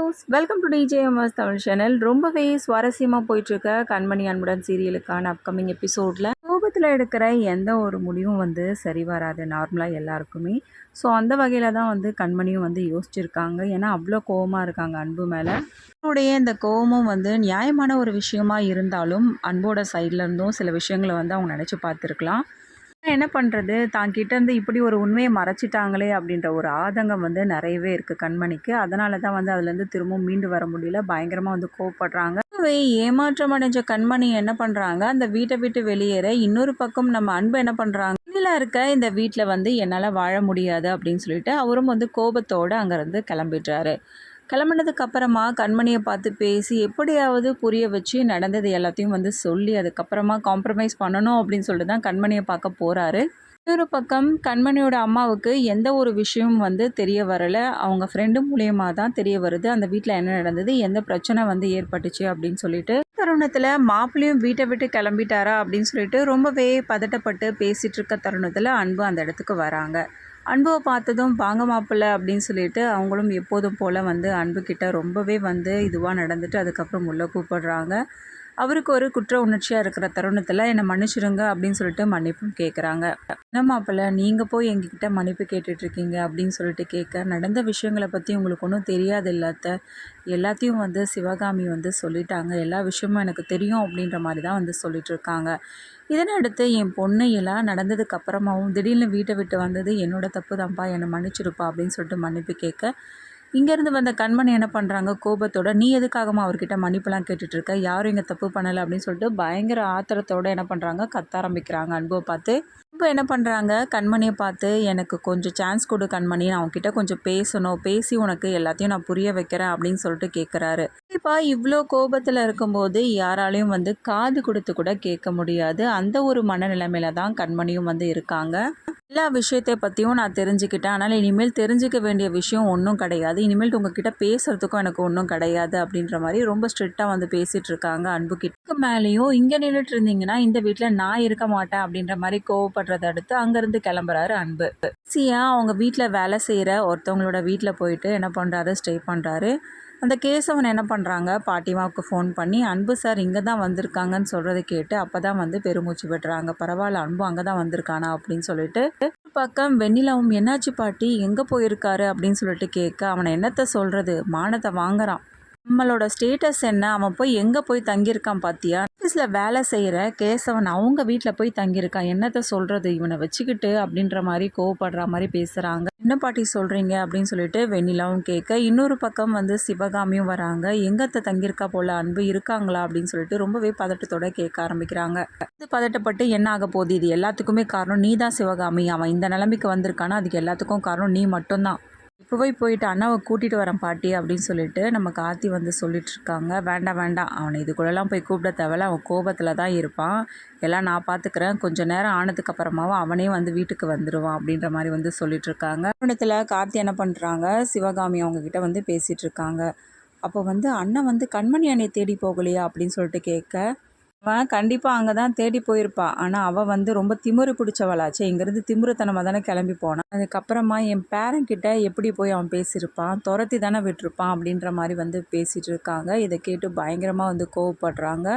Views welcome to TJMS Tamil channel. ரொம்பவே சுவாரஸ்யமாக போயிட்டுருக்க கண்மணி அன்புடன் சீரியலுக்கான அப்கமிங் எபிசோடில் கோபத்தில் எடுக்கிற எந்த ஒரு முடிவும் சரி வராது நார்மலாக எல்லாருக்குமே. ஸோ அந்த வகையில் தான் கண்மணியும் யோசிச்சிருக்காங்க. ஏன்னா அவ்வளோ கோபமாக இருக்காங்க அன்பு மேலே. அவருடைய இந்த கோபமும் நியாயமான ஒரு விஷயமா இருந்தாலும் அன்போட சைடில் இருந்தும் சில விஷயங்களை அவங்க நினச்சி பார்த்துருக்கலாம். என்ன பண்ணுறது, தான் கிட்டேருந்து இப்படி ஒரு உண்மையை மறைச்சிட்டாங்களே அப்படின்ற ஒரு ஆதங்கம் நிறையவே இருக்குது கண்மணிக்கு. அதனால தான் அதுலேருந்து திரும்பவும் மீண்டு வர முடியல. பயங்கரமாக கோவப்படுறாங்க. ஏமாற்றம் அடைஞ்ச கண்மணி என்ன பண்ணுறாங்க, அந்த வீட்டை விட்டு வெளியேற இன்னொரு பக்கம் நம்ம அன்பு என்ன பண்ணுறாங்க, வெளியில் இருக்க இந்த வீட்டில் என்னால் வாழ முடியாது அப்படின்னு சொல்லிட்டு அவரும் கோபத்தோடு அங்கேருந்து கிளம்பிடுறாரு. கிளம்புனதுக்கு அப்புறமா கண்மணியை பார்த்து பேசி எப்படியாவது புரிய வச்சு நடந்தது எல்லாத்தையும் சொல்லி அதுக்கப்புறமா காம்ப்ரமைஸ் பண்ணணும் அப்படின்னு சொல்லிட்டு தான் கண்மணியை பார்க்க போகிறாரு. இன்னொரு பக்கம் கண்மணியோட அம்மாவுக்கு எந்த ஒரு விஷயமும் தெரிய வரலை. அவங்க ஃப்ரெண்டு மூலியமாக தான் தெரிய வருது அந்த வீட்டில் என்ன நடந்தது, எந்த பிரச்சனை ஏற்பட்டுச்சு அப்படின்னு சொல்லிட்டு. தருணத்தில் மாப்பிள்ளையும் வீட்டை விட்டு கிளம்பிட்டாரா அப்படின்னு சொல்லிட்டு ரொம்பவே பதட்டப்பட்டு பேசிகிட்டு இருக்க தருணத்தில் அன்பு அந்த இடத்துக்கு வராங்க. அன்புவை பார்த்ததும் வாங்க மாப்பிள்ளை அப்படின்னு சொல்லிட்டு அவங்களும் எப்போதும் போல் அன்புக்கிட்ட ரொம்பவே இதுவாக நடந்துட்டு அதுக்கப்புறம் உள்ளே கூப்பிடுறாங்க. அவருக்கு ஒரு குற்ற உணர்ச்சியாக இருக்கிற தருணத்தில் என்னை மன்னிச்சிடுங்க அப்படின்னு சொல்லிட்டு மன்னிப்பும் கேட்குறாங்க. என்ன மாப்பிள்ளை நீங்கள் போய் எங்ககிட்ட மன்னிப்பு கேட்டுட்ருக்கீங்க அப்படின்னு சொல்லிட்டு கேட்க, நடந்த விஷயங்களை பற்றி உங்களுக்கு ஒன்றும் தெரியாது இல்லாத எல்லாத்தையும் சிவகாமி சொல்லிட்டாங்க. எல்லா விஷயமும் எனக்கு தெரியும் அப்படின்ற மாதிரி தான் சொல்லிட்டு இருக்காங்க. இதனை அடுத்து என் பொண்ணு எல்லாம் நடந்ததுக்கு அப்புறமாவும் திடீர்னு வீட்டை விட்டு வந்தது என்னோட தப்பு தான்ப்பா, என்னை மன்னிச்சிருப்பா அப்படின்னு சொல்லிட்டு மன்னிப்பு கேட்க, இங்கேருந்து வந்த கண்மணி என்ன பண்ணுறாங்க கோபத்தோட, நீ எதுக்காகமா அவர்கிட்ட மன்னிப்புலாம் கேட்டுட்ருக்க, யாரும் இங்கே தப்பு பண்ணலை அப்படின்னு சொல்லிட்டு பயங்கர ஆத்திரத்தோடு என்ன பண்ணுறாங்க கத்த ஆரம்பிக்கிறாங்க அன்புவை பார்த்து. இப்போ என்ன பண்ணுறாங்க கண்மணியை பார்த்து, எனக்கு கொஞ்சம் சான்ஸ் கொடு கண்மணி, நான் அவங்ககிட்ட கொஞ்சம் பேசணும், பேசி உனக்கு எல்லாத்தையும் நான் புரிய வைக்கிறேன் அப்படின்னு சொல்லிட்டு கேட்குறாரு. கண்டிப்பாக இவ்வளோ கோபத்தில் இருக்கும்போது யாராலையும் காது கொடுத்து கூட கேட்க முடியாது. அந்த ஒரு மனநிலைமையில தான் கண்மணியும் இருக்காங்க. எல்லா விஷயத்தை பற்றியும் நான் தெரிஞ்சுக்கிட்டேன், அதனால் இனிமேல் தெரிஞ்சிக்க வேண்டிய விஷயம் ஒன்றும் கிடையாது, இனிமேல் உங்ககிட்ட பேசுகிறதுக்கும் எனக்கு ஒன்றும் கிடையாது அப்படின்ற மாதிரி ரொம்ப ஸ்ட்ரிக்டாக பேசிகிட்டு இருக்காங்க அன்புக்கிட்ட. மேலேயும் இங்கே நின்றுட்டு இருந்தீங்கன்னா இந்த வீட்டில் நான் இருக்க மாட்டேன் அப்படின்ற மாதிரி கோவப்படுறத அடுத்து அங்கேருந்து கிளம்புறாரு அன்பு. அவங்க வீட்டில் வேலை செய்கிற ஒருத்தவங்களோட வீட்டில் போயிட்டு என்ன பண்ணுறாரு, ஸ்டே பண்ணுறாரு. அந்த கேசவன் என்ன பண்ணுறாங்க, பாட்டிமாவுக்கு ஃபோன் பண்ணி அன்பு சார் இங்கே தான் வந்திருக்காங்கன்னு சொல்கிறத கேட்டு அப்போ தான் பெருமூச்சு விடுறாங்க. பரவாயில்ல அன்பு அங்கே தான் வந்திருக்கானா அப்படின்னு சொல்லிட்டு. பக்கம் வெண்ணிலாவும் என்னாச்சு பாட்டி எங்கே போயிருக்காரு அப்படின்னு சொல்லிட்டு கேட்க, அவனை என்னத்தை சொல்கிறது, மானத்தை வாங்குறான், நம்மளோட ஸ்டேட்டஸ் என்ன, அவன் போய் எங்கே போய் தங்கியிருக்கான் பார்த்தியா, ஆஃபீஸில் வேலை செய்கிற கேசவன் அவங்க வீட்டில் போய் தங்கியிருக்கான், என்னத்தை சொல்கிறது இவனை வச்சுக்கிட்டு அப்படின்ற மாதிரி கோவப்படுற மாதிரி பேசுகிறாங்க. என்ன பாட்டி சொல்கிறீங்க அப்படின்னு சொல்லிட்டு வெண்ணிலாவும் கேட்க, இன்னொரு பக்கம் சிவகாமியும் வராங்க. எங்கத்தை தங்கியிருக்கா போல் அன்பு இருக்காங்களா அப்படின்னு சொல்லிட்டு ரொம்பவே பதட்டத்தோட கேட்க ஆரம்பிக்கிறாங்க. பதட்டப்பட்டு என்ன ஆக போகுது, இது எல்லாத்துக்குமே காரணம் நீ தான் சிவகாமி, அவன் இந்த நிலைமைக்கு வந்திருக்கானா அதுக்கு எல்லாத்துக்கும் காரணம் நீ மட்டும்தான், இப்போவே போயிட்டு அண்ணாவை கூட்டிகிட்டு வரேன் பாட்டி அப்படின்னு சொல்லிட்டு நம்ம கார்த்தி சொல்லிட்டுருக்காங்க. வேண்டாம் வேண்டாம், அவனை இதுக்குள்ளெல்லாம் போய் கூப்பிட தேவையில்ல, அவன் கோபத்தில் தான் இருப்பான், எல்லாம் நான் பார்த்துக்கிறேன், கொஞ்சம் நேரம் ஆனதுக்கு அப்புறமாவும் அவனே வீட்டுக்கு வந்துடுவான் அப்படின்ற மாதிரி சொல்லிட்டுருக்காங்க. தருணத்தில் கார்த்தி என்ன பண்ணுறாங்க, சிவகாமி அவங்கக்கிட்ட பேசிகிட்டு இருக்காங்க. அப்போ அண்ணன் கண்மணி அண்ணையை தேடி போகலையா அப்படின்னு சொல்லிட்டு கேட்க, அவன் கண்டிப்பாக அங்கே தான் தேடி போயிருப்பாள், ஆனால் அவள் ரொம்ப திமிரு பிடிச்சவளாச்சே, இங்கேருந்து திமிருத்தனமாக தானே கிளம்பி போனான், அதுக்கப்புறமா என் பேரண்ட்கிட்ட எப்படி போய் அவன் பேசியிருப்பான், துரத்தி தானே விட்டுருப்பான் அப்படின்ற மாதிரி பேசிகிட்டு இருக்காங்க. இதை கேட்டு பயங்கரமாக கோவப்படுறாங்க.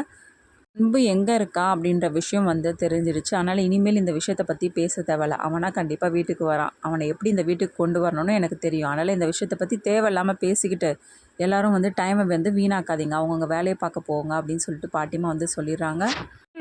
அன்பு எங்கே இருக்கான் அப்படின்ற விஷயம் தெரிஞ்சிடுச்சு, அதனால் இனிமேல் இந்த விஷயத்தை பற்றி பேச தேவையில்ல, அவனா கண்டிப்பாக வீட்டுக்கு வரான், அவனை எப்படி இந்த வீட்டுக்கு கொண்டு வரணும்னு எனக்கு தெரியும், அதனால் இந்த விஷயத்தை பற்றி தேவையில்லாமல் பேசிக்கிட்டு எல்லோரும் டைமை வீணாக்காதீங்க, அவங்கவுங்க வேலையை பார்க்க போங்க அப்படின்னு சொல்லிட்டு பாட்டிமா சொல்லிடுறாங்க.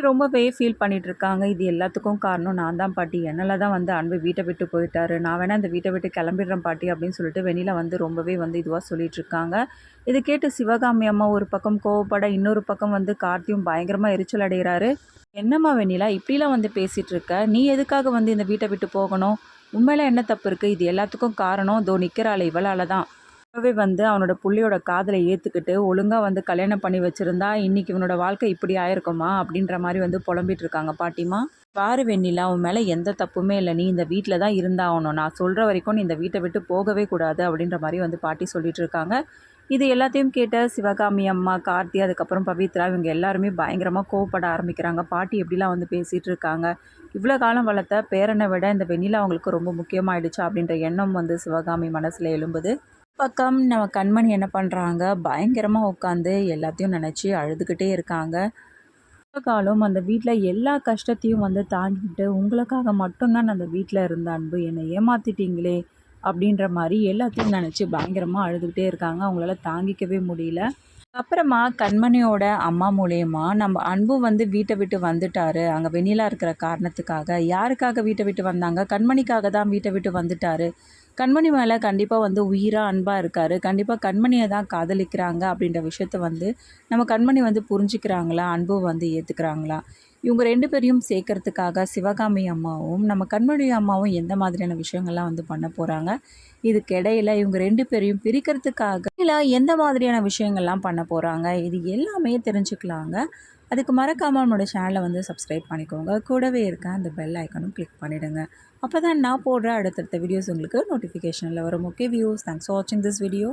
ரொம்பவே ஃபீல் பண்ணிகிட்ருக்காங்க. இது எல்லாத்துக்கும் காரணம் நான் தான் பாட்டி, என்னால் தான் அன்பு வீட்டை விட்டு போயிட்டாரு, நான் வேணால் இந்த வீட்டை விட்டு கிளம்பிடுறேன் பாட்டி அப்படின்னு சொல்லிட்டு வெண்ணிலா ரொம்பவே இதுவாக சொல்லிகிட்ருக்காங்க. இதை கேட்டு சிவகாமி அம்மா ஒரு பக்கம் கோவப்பட, இன்னொரு பக்கம் கார்த்தியும் பயங்கரமாக எரிச்சல் அடைகிறாரு. என்னம்மா வெண்ணிலா இப்படிலாம் பேசிகிட்டு இருக்க, நீ எதுக்காக இந்த வீட்டை விட்டு போகணும், உண்மையில என்ன தப்பு இருக்குது, இது எல்லாத்துக்கும் காரணம் தோ நிற்கிறாள் இவளால் தான், அப்பவே அவனோட புள்ளியோட காதலை ஏற்றுக்கிட்டு ஒழுங்காக கல்யாணம் பண்ணி வச்சுருந்தா இன்றைக்கி இவனோட வாழ்க்கை இப்படி ஆயிருக்குமா அப்படின்ற மாதிரி புலம்பிட்டு இருக்காங்க பாட்டிமா. பாரு வெண்ணிலா, உன் மேலே எந்த தப்புமே இல்லை, நீ இந்த வீட்டில் தான் இருந்தாகணும், நான் சொல்கிற வரைக்கும் நீ இந்த வீட்டை விட்டு போகவே கூடாது அப்படின்ற மாதிரி பாட்டி சொல்லிட்டு இருக்காங்க. இது எல்லாத்தையும் கேட்ட சிவகாமி அம்மா, கார்த்தி, அதுக்கப்புறம் பவித்ரா இவங்க எல்லாருமே பயங்கரமாக கோவப்பட ஆரம்பிக்கிறாங்க. பாட்டி எப்படிலாம் பேசிகிட்டு இருக்காங்க, இவ்வளோ காலம் வளர்த்த பேரனை விட இந்த வெண்ணிலா அவங்களுக்கு ரொம்ப முக்கியமாயிடுச்சு அப்படின்ற எண்ணம் சிவகாமி மனசில் எழும்புது. பக்கம் நம்ம கண்மணி என்ன பண்ணுறாங்க, பயங்கரமாக உட்காந்து எல்லாத்தையும் நினச்சி அழுதுகிட்டே இருக்காங்க. காலம் அந்த வீட்டில் எல்லா கஷ்டத்தையும் வந்து தாங்கிட்டு உங்களுக்காக மட்டும்தான் நான் அந்த வீட்டில் இருந்த அன்பு, என்னை ஏமாத்திட்டீங்களே அப்படின்ற மாதிரி எல்லாத்தையும் நினச்சி பயங்கரமாக அழுதுகிட்டே இருக்காங்க. அவங்களால தாங்கிக்கவே முடியல. அப்புறமா கண்மணியோட அம்மா மூலியமா நம்ம அன்பு வந்து வீட்டை விட்டு வந்துட்டாரு. அங்கே வெண்ணிலா இருக்கிற காரணத்துக்காக. யாருக்காக வீட்டை விட்டு வந்தாங்க? கண்மணிக்காக தான் வீட்டை விட்டு வந்துட்டாரு. கண்மணி மேலே கண்டிப்பாக வந்து உயிராக அன்பாக இருக்கார். கண்டிப்பாக கண்மணியை தான் காதலிக்கிறாங்க அப்படின்ற விஷயத்த வந்து நம்ம கண்மணி வந்து புரிஞ்சுக்கிறாங்களா? அன்பு வந்து ஏற்றுக்கிறாங்களா? இவங்க 2 பேரையும் சேர்க்கறதுக்காக சிவகாமி அம்மாவும், நம்ம கண்மணி அம்மாவும் எந்த மாதிரியான விஷயங்கள்லாம் வந்து பண்ண போகிறாங்க? இதுக்கிடையில இவங்க 2 பேரையும் பிரிக்கிறதுக்காக இல்ல எந்த மாதிரியான விஷயங்கள்லாம் பண்ண போகிறாங்க? இது எல்லாமே தெரிஞ்சுக்கலாங்க. அதுக்கு மறக்காம நம்மளோட சேனலை வந்து சப்ஸ்கிரைப் பண்ணிக்கோங்க. கூடவே இருக்க அந்த பெல் ஐக்கானும் கிளிக் பண்ணிவிடுங்க. அப்போ தான் நான் போடுற அடுத்தடுத்த வீடியோஸ் உங்களுக்கு நோட்டிஃபிகேஷனில் வரும். ஓகே வியூஸ், தேங்க்ஸ் ஃபார் வாட்சிங் திஸ் வீடியோ.